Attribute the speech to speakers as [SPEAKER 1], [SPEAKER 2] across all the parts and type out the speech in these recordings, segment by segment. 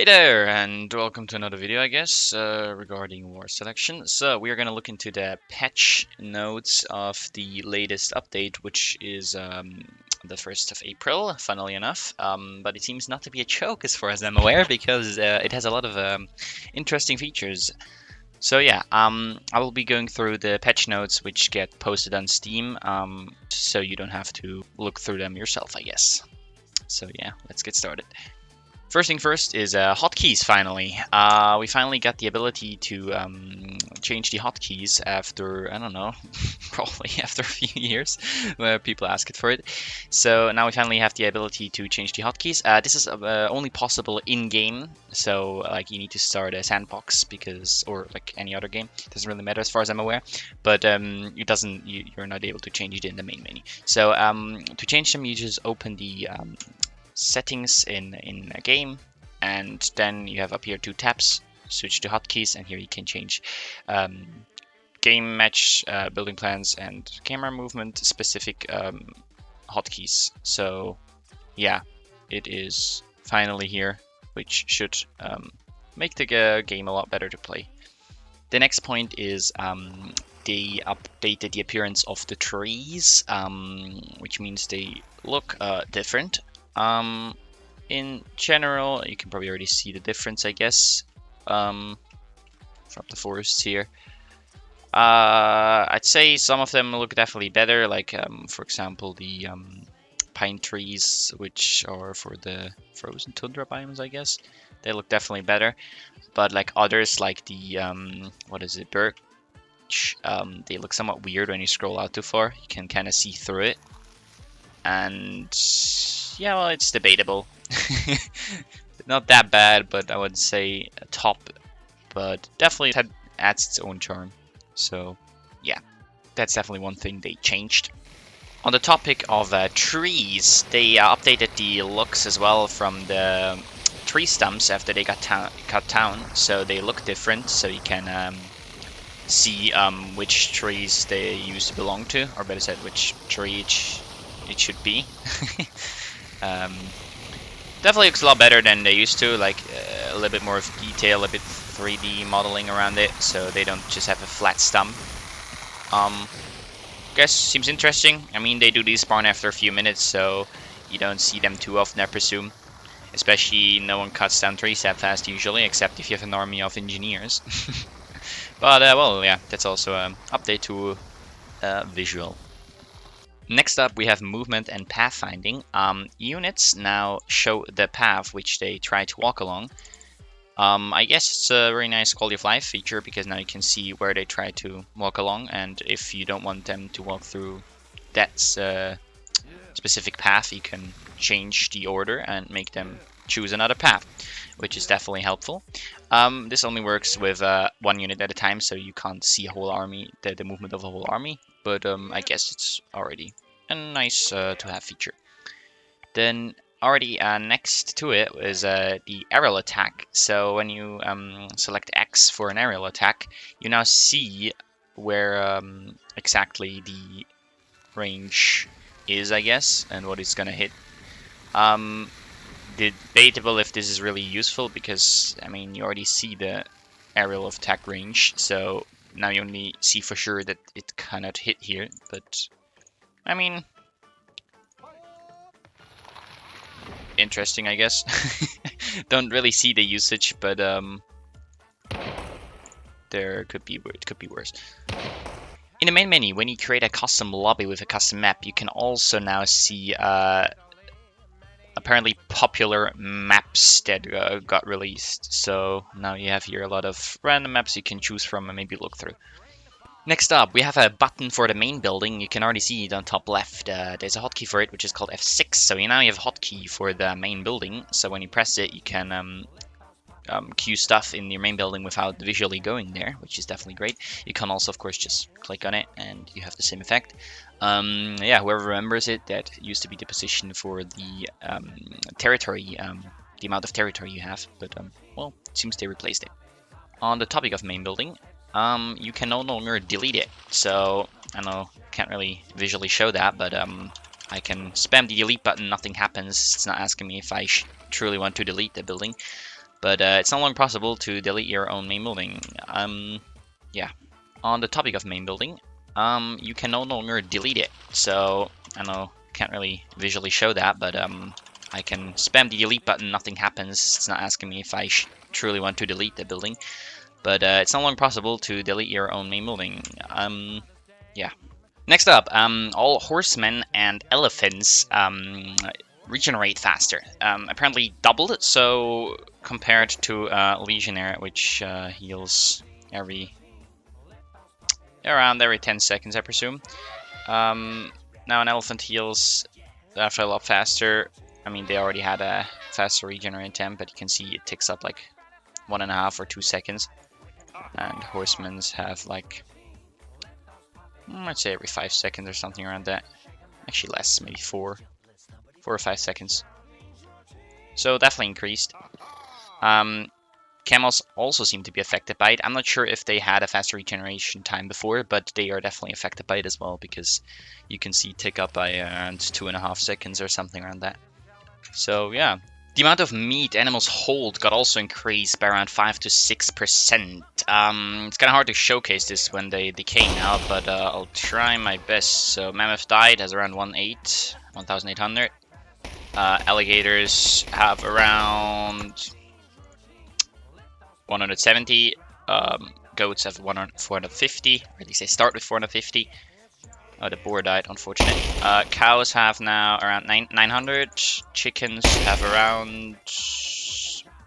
[SPEAKER 1] Hey there, and welcome to another video, I guess, regarding war selection. So we are going to look into the patch notes of the latest update, which is the 1st of April, funnily enough. But it seems not to be a joke as far as I'm aware, because it has a lot of interesting features. So yeah, I will be going through the patch notes which get posted on Steam, so you don't have to look through them yourself, I guess. So yeah, let's get started. First thing first is hotkeys, finally. We finally got the ability to change the hotkeys after, I don't know, probably after a few years where people asked for it. So now we finally have the ability to change the hotkeys. This is only possible in-game, so like you need to start a sandbox because, or like any other game. It doesn't really matter as far as I'm aware, but it doesn't. You're not able to change it in the main menu. So to change them, you just open the settings in a game, and then you have up here 2 tabs, switch to hotkeys, and here you can change game match, building plans, and camera movement specific hotkeys. So yeah, it is finally here, which should make the game a lot better to play. The next point is they updated the appearance of the trees, which means they look different. In general, you can probably already see the difference, I guess, from the forests here. I'd say some of them look definitely better, like, for example, the pine trees, which are for the frozen tundra biomes, I guess. They look definitely better, but like others, like the, what is it, birch, they look somewhat weird when you scroll out too far. You can kind of see through it. And yeah, well, it's debatable. Not that bad, but I would say a top, but definitely adds its own charm. So yeah, that's definitely one thing they changed. On the topic of trees, they updated the looks as well from the tree stumps after they got cut down, so they look different. So you can see which trees they used to belong to, or better said, which tree it should be. Definitely looks a lot better than they used to, like a little bit more of detail, a bit 3D modeling around it, so they don't just have a flat stump. Guess seems interesting. I mean, they do despawn after a few minutes, so you don't see them too often, I presume. Especially no one cuts down trees that fast usually, except if you have an army of engineers. But well, yeah, that's also an update to Viual. Next up, we have movement and pathfinding. Units now show the path which they try to walk along. I guess it's a very nice quality of life feature because now you can see where they try to walk along, and if you don't want them to walk through that specific path, you can change the order and make them choose another path, which is definitely helpful. This only works with one unit at a time, so you can't see a whole army, the movement of a whole army, but I guess it's already a nice to have feature. Then already next to it is the aerial attack. So when you select X for an aerial attack, you now see where exactly the range is, I guess, and what it's gonna hit. Debatable if this is really useful because, I mean, you already see the aerial attack range, so now you only see for sure that it cannot hit here, but I mean, interesting, I guess. Don't really see the usage, but it could be worse. In the main menu, when you create a custom lobby with a custom map, you can also now see apparently popular maps that got released. So now you have here a lot of random maps you can choose from and maybe look through. Next up, we have a button for the main building. You can already see it on top left. There's a hotkey for it, which is called F6. So now you have a hotkey for the main building. So when you press it, you can queue stuff in your main building without visually going there, which is definitely great. You can also, of course, just click on it and you have the same effect. Yeah, whoever remembers it, that used to be the position for the territory, the amount of territory you have, but well, it seems they replaced it. On the topic of main building, you can no longer delete it. So I know can't really visually show that, but I can spam the delete button, nothing happens. It's not asking me if I truly want to delete the building. but it's no longer possible to delete your own main building. Yeah. On the topic of main building, you can no longer delete it. So I know can't really visually show that, but I can spam the delete button, nothing happens. It's not asking me if I truly want to delete the building, but it's no longer possible to delete your own main building. Yeah. Next up, all horsemen and elephants regenerate faster. Apparently doubled, so compared to Legionnaire, which heals around every 10 seconds, I presume. Now an elephant heals after a lot faster. I mean, they already had a faster regenerate temp, but you can see it ticks up like 1.5 or 2 seconds. And horsemen's have like, I'd say every 5 seconds or something around that. Actually less, maybe 4 or 5 seconds. So definitely increased. Camels also seem to be affected by it. I'm not sure if they had a faster regeneration time before, but they are definitely affected by it as well, because you can see tick up by around 2.5 seconds or something around that. So yeah. The amount of meat animals hold got also increased by around 5 to 6%. It's kind of hard to showcase this when they decay now, but I'll try my best. So mammoth died has around 1,800. Alligators have around 170. Goats have 450, or at least they start with 450. Oh, the boar died, unfortunately. Cows have now around 900. Chickens have around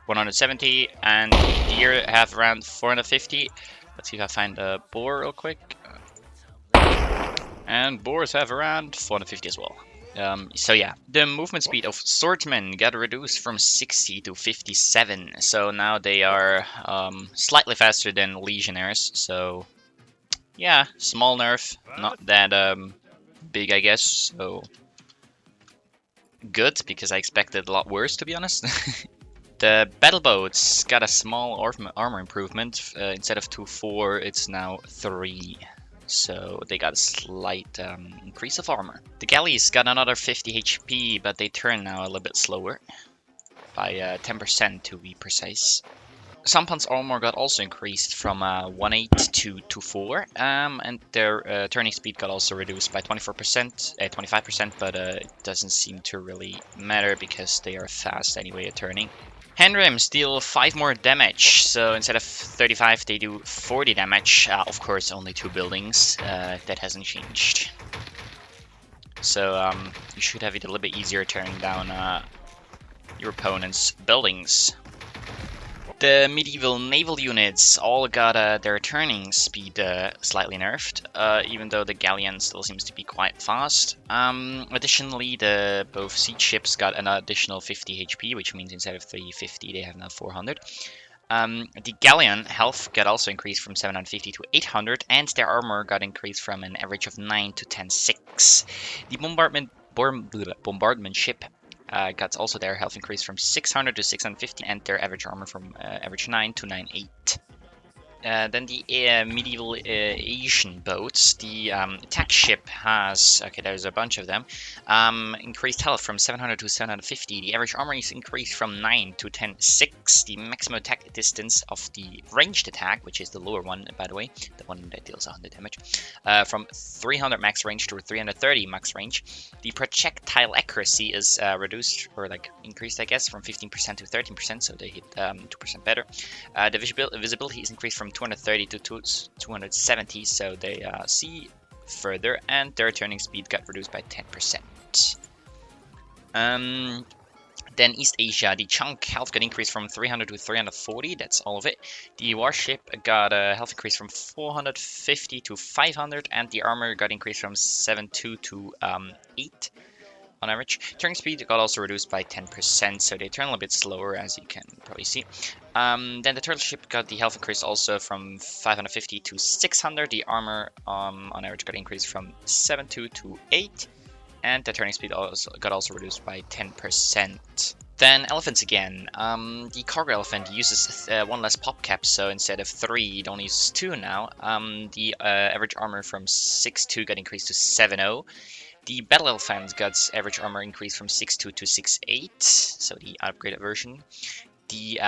[SPEAKER 1] 170. And deer have around 450. Let's see if I find a boar real quick. And boars have around 450 as well. So yeah, the movement speed of Swordmen got reduced from 60 to 57. So now they are slightly faster than Legionnaires. So yeah, small nerf, not that big, I guess. So good, because I expected a lot worse, to be honest. The battle boats got a small armor improvement. Instead of 2-4, it's now 3. So they got a slight increase of armor. The galleys got another 50 HP, but they turn now a little bit slower. By 10% to be precise. Sampan's armor got also increased from 1.8 to 2.4, and their turning speed got also reduced by 25%, but it doesn't seem to really matter because they are fast anyway at turning. Handrams deal 5 more damage, so instead of 35 they do 40 damage. Of course, only 2 buildings, that hasn't changed. So you should have it a little bit easier turning down your opponent's buildings. The medieval naval units all got their turning speed slightly nerfed, even though the galleon still seems to be quite fast. Additionally, both siege ships got an additional 50 HP, which means instead of 350 they have now 400. The galleon health got also increased from 750 to 800, and their armor got increased from an average of 9 to 10.6. The bombardment ship got also their health increased from 600 to 650, and their average armor from average 9 to 9.8. Then the medieval Asian boats, the attack ship has, okay, there's a bunch of them, increased health from 700 to 750. The average armor is increased from 9 to 10.6. The maximum attack distance of the ranged attack, which is the lower one, by the way, the one that deals 100 damage, from 300 max range to 330 max range. The projectile accuracy is reduced, or like increased, I guess, from 15% to 13%, so they hit 2% better. The visibility is increased from 230 to 270, so they see further, and their turning speed got reduced by 10%. Then East Asia, the chunk health got increased from 300 to 340, that's all of it. The warship got a health increase from 450 to 500, and the armor got increased from 7.2 to 8. On average. Turning speed got also reduced by 10%, so they turn a little bit slower, as you can probably see. Then the turtle ship got the health increase also from 550 to 600. The armor on average got increased from 7.2 to 8. And the turning speed got also reduced by 10%. Then elephants again. The cargo elephant uses 1 less pop cap, so instead of 3, it only uses 2 now. The average armor from 6.2 got increased to 7.0. The battle elephant got average armor increased from 6.2 to 6.8, so the upgraded version. The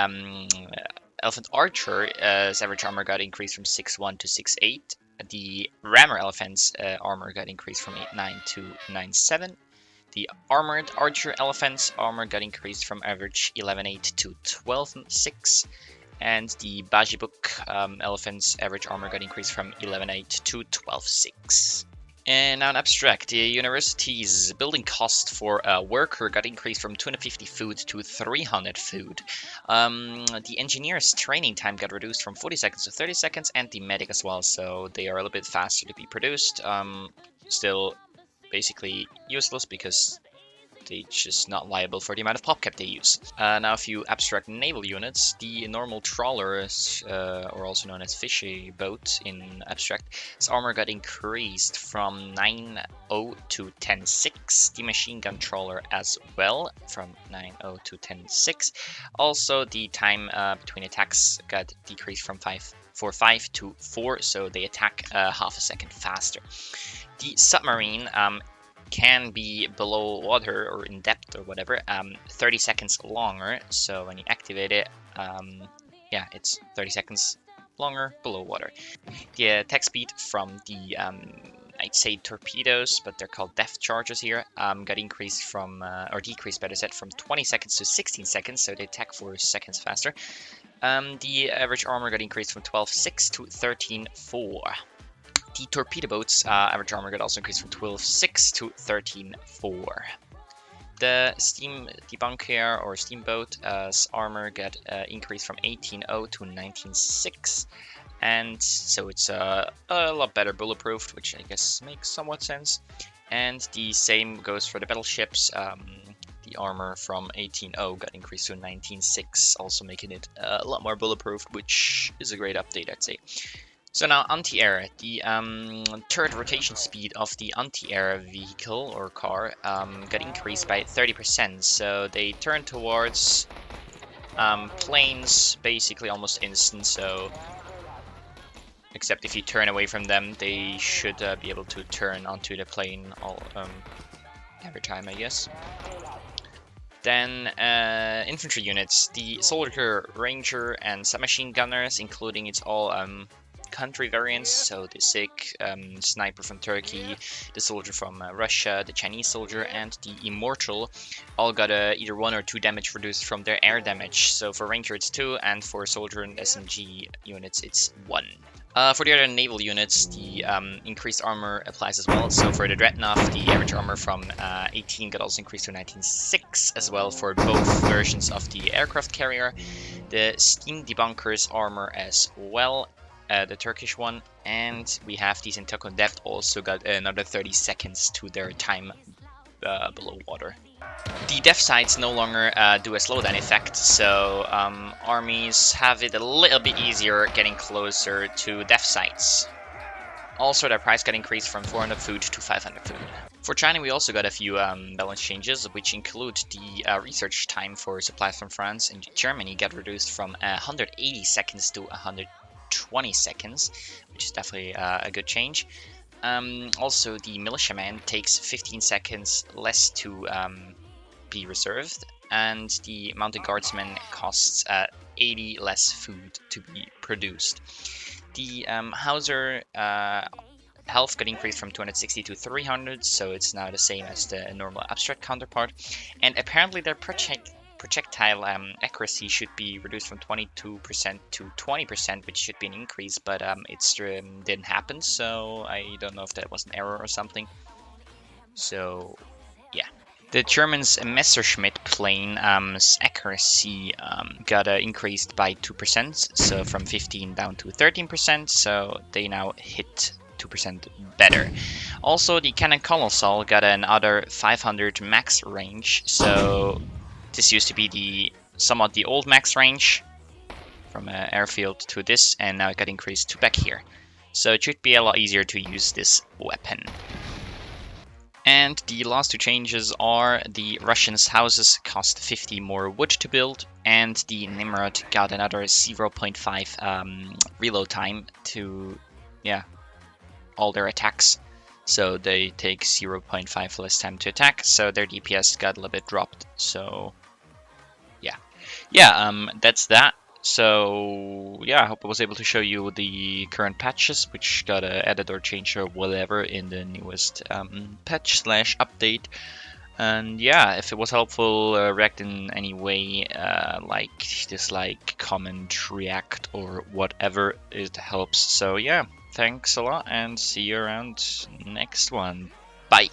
[SPEAKER 1] Elephant Archer's average armor got increased from 6.1 to 6.8. The Rammer Elephant's armor got increased from 8.9 to 9.7. The Armored Archer Elephant's armor got increased from average 11.8 to 12.6. And the Bajibuk Elephant's average armor got increased from 11.8 to 12.6. And now in abstract, the university's building cost for a worker got increased from 250 food to 300 food. The engineer's training time got reduced from 40 seconds to 30 seconds, and the medic as well, so they are a little bit faster to be produced. Still basically useless because they're just not liable for the amount of popcap they use. Now a few abstract naval units. The normal trawler, or also known as fishy boat in abstract, its armor got increased from 9.0 to 10.6. The machine gun trawler as well from 9.0 to 10.6. Also the time between attacks got decreased from 5 to 4, so they attack half a second faster. The submarine can be below water or in depth or whatever 30 seconds longer, so when you activate it, yeah, it's 30 seconds longer below water. The attack speed from the I'd say torpedoes, but they're called depth charges here, got increased from or decreased, better said, from 20 seconds to 16 seconds, so they attack 4 seconds faster. The average armor got increased from 12.6 to 13.4. The torpedo boat's average armor got also increased from 12.6 to 13.4. The steam debunker or steamboat's armor got increased from 18.0 to 19.6, and so it's a lot better bulletproofed, which I guess makes somewhat sense. And the same goes for the battleships. The armor from 18.0 got increased to 19.6, also making it a lot more bulletproof, which is a great update, I'd say. So now anti-air, the turret rotation speed of the anti-air vehicle or car got increased by 30%, so they turn towards planes basically almost instant, so except if you turn away from them, they should be able to turn onto the plane every time, I guess. Then infantry units, the soldier, ranger, and submachine gunners, including its all country variants, so the Sikh, sniper from Turkey, the soldier from Russia, the Chinese soldier, and the immortal, all got either 1 or 2 damage reduced from their air damage. So for ranger it's 2, and for soldier and SMG units it's 1. For the other naval units, the increased armor applies as well. So for the Dreadnought, the average armor from 18 got also increased to 19.6 as well for both versions of the aircraft carrier. The steam debunker's armor as well, the Turkish one, and we have these in Tokyo Depth also got another 30 seconds to their time below water. The depth scythes no longer do a slowdown effect, so armies have it a little bit easier getting closer to depth scythes. Also, their price got increased from 400 food to 500 food. For China, we also got a few balance changes, which include the research time for supplies from France and Germany got reduced from 180 seconds to 120 seconds, which is definitely a good change. Also, the militiaman takes 15 seconds less to be reserved, and the mounted guardsman costs 80 less food to be produced. The Hauser health got increased from 260 to 300, so it's now the same as the normal abstract counterpart, and apparently their projectile accuracy should be reduced from 22% to 20%, which should be an increase, but it didn't happen, so I don't know if that was an error or something. So yeah. The German's Messerschmitt plane's accuracy got increased by 2%, so from 15 down to 13%, so they now hit 2% better. Also, the Canon Kolossal got another 500 max range, so this used to be somewhat the old max range from airfield to this, and now it got increased to back here. So it should be a lot easier to use this weapon. And the last 2 changes are the Russians' houses cost 50 more wood to build, and the Nimrod got another 0.5 reload time to, all their attacks. So they take 0.5 less time to attack, so their DPS got a little bit dropped, so yeah. yeah, that's that. So yeah, I hope I was able to show you the current patches, which got added or changed or whatever in the newest patch slash update. And yeah, if it was helpful, react in any way, like, dislike, comment, react, or whatever, it helps. So yeah, thanks a lot, and see you around next one. Bye.